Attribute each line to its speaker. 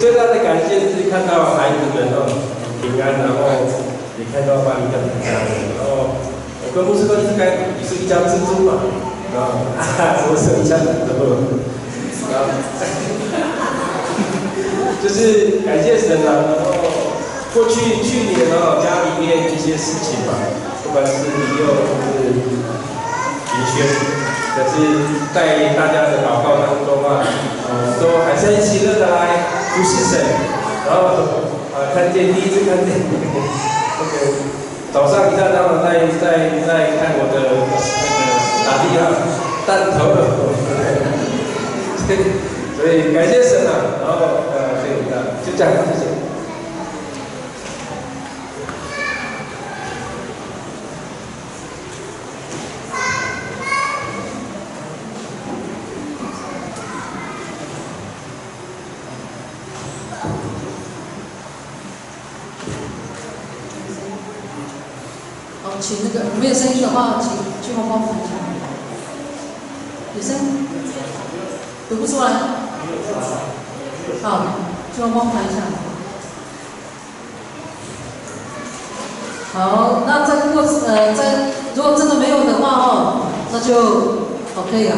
Speaker 1: 最大的感谢是看到孩子们平安，然后也看到巴黎的家人，然后我跟牧师都应该你是一家之主嘛，我是一家人，然后就是感谢神啊，然后去年家里面一些事情嘛，不管是李佑或是林轩，可是在大家的祷告当中都还是很喜乐的来。 不是神，然后看见第一次看见，OK， 早上一大早在看我的那个打地弹头了，所以感谢神啊，然后对，就这样，谢谢。
Speaker 2: 请那个没有声音的话，请去帮忙一下。有声音？读不出来？好，去帮忙一下。好，那如果真的没有的话那就 OK 了。